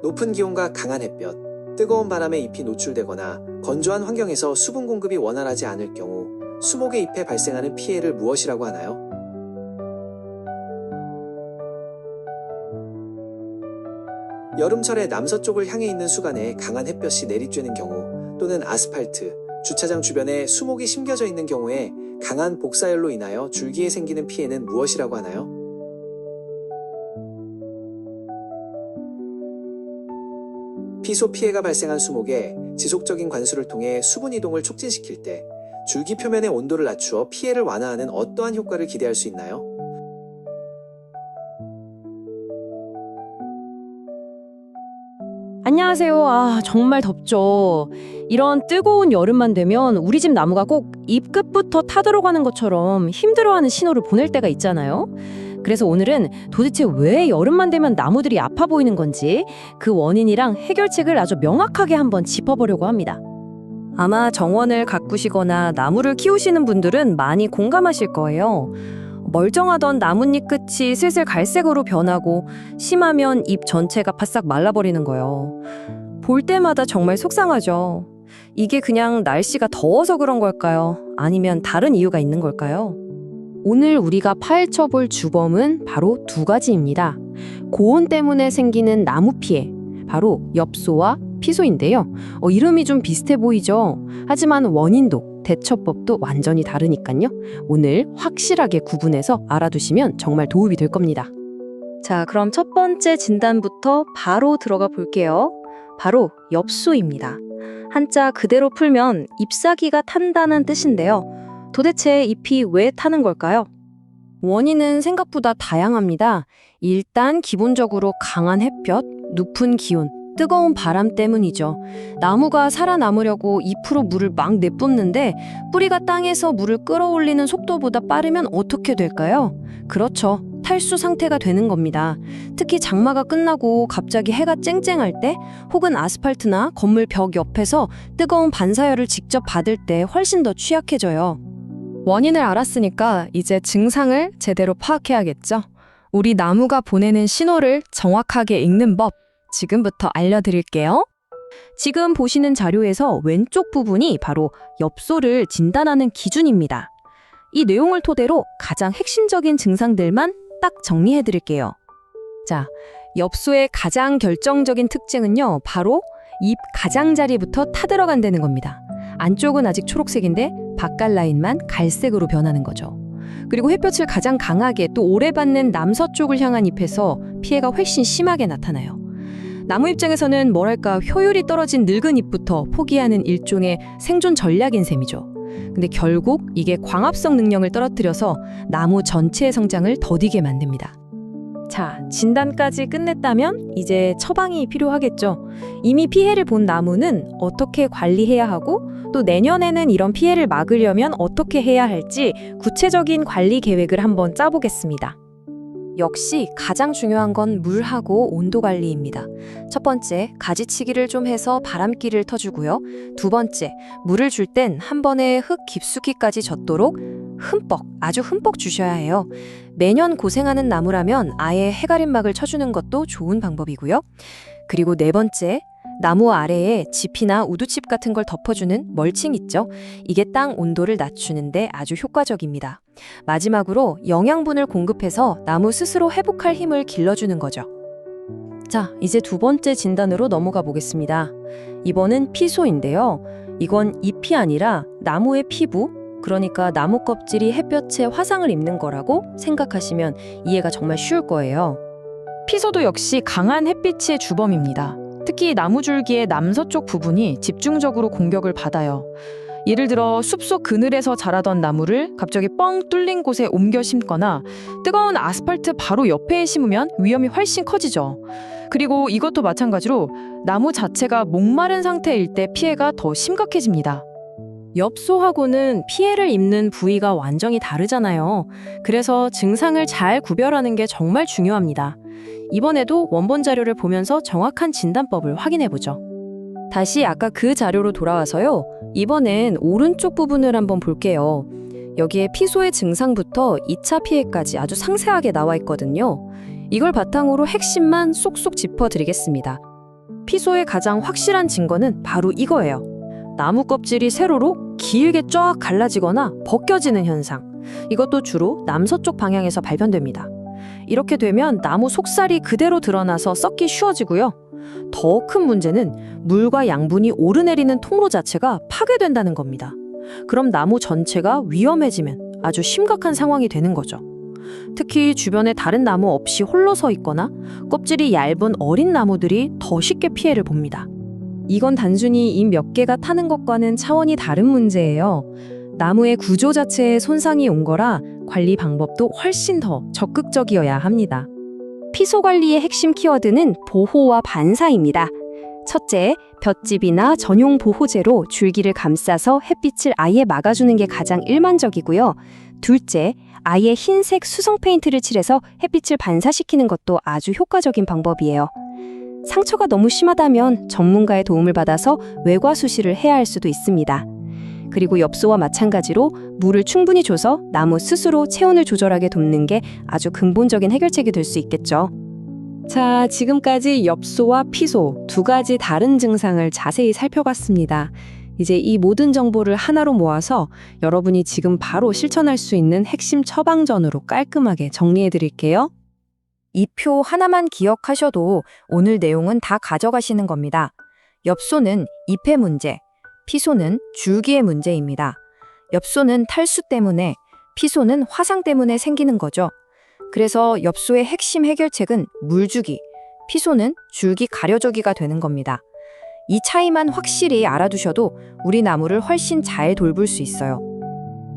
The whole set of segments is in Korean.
높은 기온과 강한 햇볕, 뜨거운 바람에 잎이 노출되거나 건조한 환경에서 수분 공급이 원활하지 않을 경우 수목의 잎에 발생하는 피해를 무엇이라고 하나요? 여름철에 남서쪽을 향해 있는 수간에 강한 햇볕이 내리쬐는 경우 또는 아스팔트, 주차장 주변에 수목이 심겨져 있는 경우에 강한 복사열로 인하여 줄기에 생기는 피해는 무엇이라고 하나요? 피소 피해가 발생한 수목에 지속적인 관수를 통해 수분 이동을 촉진시킬 때 줄기 표면의 온도를 낮추어 피해를 완화하는 어떠한 효과를 기대할 수 있나요? 안녕하세요. 정말 덥죠. 이런 뜨거운 여름만 되면 우리 집 나무가 꼭 잎 끝부터 타들어가는 것처럼 힘들어하는 신호를 보낼 때가 있잖아요. 그래서 오늘은 도대체 왜 여름만 되면 나무들이 아파 보이는 건지 그 원인이랑 해결책을 아주 명확하게 한번 짚어보려고 합니다. 아마 정원을 가꾸시거나 나무를 키우시는 분들은 많이 공감하실 거예요. 멀쩡하던 나뭇잎 끝이 슬슬 갈색으로 변하고 심하면 잎 전체가 바싹 말라버리는 거예요. 볼 때마다 정말 속상하죠. 이게 그냥 날씨가 더워서 그런 걸까요? 아니면 다른 이유가 있는 걸까요? 오늘 우리가 파헤쳐볼 주범은 바로 두 가지입니다. 고온 때문에 생기는 나무 피해, 바로 엽소와 피소인데요. 이름이 좀 비슷해 보이죠? 하지만 원인도 대처법도 완전히 다르니까요. 오늘 확실하게 구분해서 알아두시면 정말 도움이 될 겁니다. 자, 그럼 첫 번째 진단부터 바로 들어가 볼게요. 바로 엽소입니다. 한자 그대로 풀면 잎사귀가 탄다는 뜻인데요. 도대체 잎이 왜 타는 걸까요? 원인은 생각보다 다양합니다. 일단 기본적으로 강한 햇볕, 높은 기온, 뜨거운 바람 때문이죠. 나무가 살아남으려고 잎으로 물을 막 내뿜는데 뿌리가 땅에서 물을 끌어올리는 속도보다 빠르면 어떻게 될까요? 그렇죠. 탈수 상태가 되는 겁니다. 특히 장마가 끝나고 갑자기 해가 쨍쨍할 때 혹은 아스팔트나 건물 벽 옆에서 뜨거운 반사열을 직접 받을 때 훨씬 더 취약해져요. 원인을 알았으니까 이제 증상을 제대로 파악해야겠죠. 우리 나무가 보내는 신호를 정확하게 읽는 법 지금부터 알려드릴게요. 지금 보시는 자료에서 왼쪽 부분이 바로 엽소를 진단하는 기준입니다. 이 내용을 토대로 가장 핵심적인 증상들만 딱 정리해드릴게요. 자, 엽소의 가장 결정적인 특징은요, 바로 잎 가장자리부터 타들어간다는 겁니다. 안쪽은 아직 초록색인데 바깥 라인만 갈색으로 변하는 거죠. 그리고 햇볕을 가장 강하게 또 오래 받는 남서쪽을 향한 잎에서 피해가 훨씬 심하게 나타나요. 나무 입장에서는 뭐랄까 효율이 떨어진 늙은 잎부터 포기하는 일종의 생존 전략인 셈이죠. 근데 결국 이게 광합성 능력을 떨어뜨려서 나무 전체의 성장을 더디게 만듭니다. 자, 진단까지 끝냈다면 이제 처방이 필요하겠죠. 이미 피해를 본 나무는 어떻게 관리해야 하고 또 내년에는 이런 피해를 막으려면 어떻게 해야 할지 구체적인 관리 계획을 한번 짜보겠습니다. 역시 가장 중요한 건 물하고 온도 관리입니다. 첫 번째, 가지치기를 좀 해서 바람기를 터주고요. 두 번째, 물을 줄 땐 한 번에 흙 깊숙이까지 젖도록 흠뻑, 아주 흠뻑 주셔야 해요. 매년 고생하는 나무라면 아예 해가림막을 쳐주는 것도 좋은 방법이고요. 그리고 네 번째, 나무 아래에 짚이나 우두칩 같은 걸 덮어주는 멀칭 있죠? 이게 땅 온도를 낮추는데 아주 효과적입니다. 마지막으로 영양분을 공급해서 나무 스스로 회복할 힘을 길러주는 거죠. 자, 이제 두 번째 진단으로 넘어가 보겠습니다. 이번은 피소인데요. 이건 잎이 아니라 나무의 피부, 그러니까 나무 껍질이 햇볕에 화상을 입는 거라고 생각하시면 이해가 정말 쉬울 거예요. 피소도 역시 강한 햇빛의 주범입니다. 특히 나무줄기의 남서쪽 부분이 집중적으로 공격을 받아요. 예를 들어 숲속 그늘에서 자라던 나무를 갑자기 뻥 뚫린 곳에 옮겨 심거나 뜨거운 아스팔트 바로 옆에 심으면 위험이 훨씬 커지죠. 그리고 이것도 마찬가지로 나무 자체가 목마른 상태일 때 피해가 더 심각해집니다. 엽소하고는 피해를 입는 부위가 완전히 다르잖아요. 그래서 증상을 잘 구별하는 게 정말 중요합니다. 이번에도 원본 자료를 보면서 정확한 진단법을 확인해보죠. 다시 아까 그 자료로 돌아와서요. 이번엔 오른쪽 부분을 한번 볼게요. 여기에 피소의 증상부터 2차 피해까지 아주 상세하게 나와 있거든요. 이걸 바탕으로 핵심만 쏙쏙 짚어드리겠습니다. 피소의 가장 확실한 증거는 바로 이거예요. 나무 껍질이 세로로 길게 쫙 갈라지거나 벗겨지는 현상. 이것도 주로 남서쪽 방향에서 발견됩니다. 이렇게 되면 나무 속살이 그대로 드러나서 썩기 쉬워지고요. 더 큰 문제는 물과 양분이 오르내리는 통로 자체가 파괴된다는 겁니다. 그럼 나무 전체가 위험해지면 아주 심각한 상황이 되는 거죠. 특히 주변에 다른 나무 없이 홀로 서 있거나 껍질이 얇은 어린 나무들이 더 쉽게 피해를 봅니다. 이건 단순히 잎 몇 개가 타는 것과는 차원이 다른 문제예요. 나무의 구조 자체에 손상이 온 거라 관리 방법도 훨씬 더 적극적이어야 합니다. 피소 관리의 핵심 키워드는 보호와 반사입니다. 첫째, 볏짚이나 전용 보호제로 줄기를 감싸서 햇빛을 아예 막아주는 게 가장 일반적이고요. 둘째, 아예 흰색 수성 페인트를 칠해서 햇빛을 반사시키는 것도 아주 효과적인 방법이에요. 상처가 너무 심하다면 전문가의 도움을 받아서 외과 수시를 해야 할 수도 있습니다. 그리고 엽소와 마찬가지로 물을 충분히 줘서 나무 스스로 체온을 조절하게 돕는 게 아주 근본적인 해결책이 될 수 있겠죠. 자, 지금까지 엽소와 피소 두 가지 다른 증상을 자세히 살펴봤습니다. 이제 이 모든 정보를 하나로 모아서 여러분이 지금 바로 실천할 수 있는 핵심 처방전으로 깔끔하게 정리해 드릴게요. 이 표 하나만 기억하셔도 오늘 내용은 다 가져가시는 겁니다. 엽소는 잎의 문제, 피소는 줄기의 문제입니다. 엽소는 탈수 때문에, 피소는 화상 때문에 생기는 거죠. 그래서 엽소의 핵심 해결책은 물주기, 피소는 줄기 가려주기가 되는 겁니다. 이 차이만 확실히 알아두셔도 우리 나무를 훨씬 잘 돌볼 수 있어요.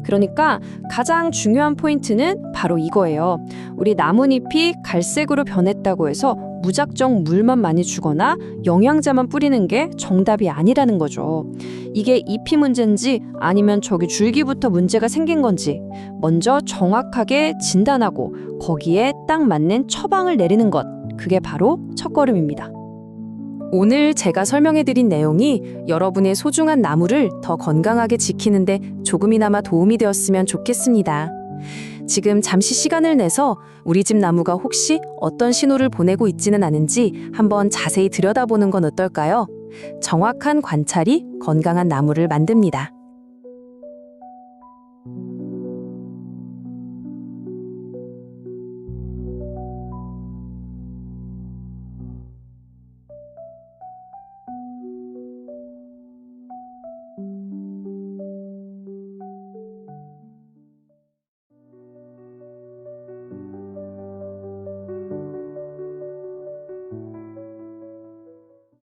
그러니까 가장 중요한 포인트는 바로 이거예요. 우리 나뭇잎이 갈색으로 변했다고 해서 무작정 물만 많이 주거나 영양제만 뿌리는 게 정답이 아니라는 거죠. 이게 잎이 문제인지 아니면 저기 줄기부터 문제가 생긴 건지 먼저 정확하게 진단하고 거기에 딱 맞는 처방을 내리는 것, 그게 바로 첫걸음입니다. 오늘 제가 설명해드린 내용이 여러분의 소중한 나무를 더 건강하게 지키는데 조금이나마 도움이 되었으면 좋겠습니다. 지금 잠시 시간을 내서 우리 집 나무가 혹시 어떤 신호를 보내고 있지는 않은지 한번 자세히 들여다보는 건 어떨까요? 정확한 관찰이 건강한 나무를 만듭니다.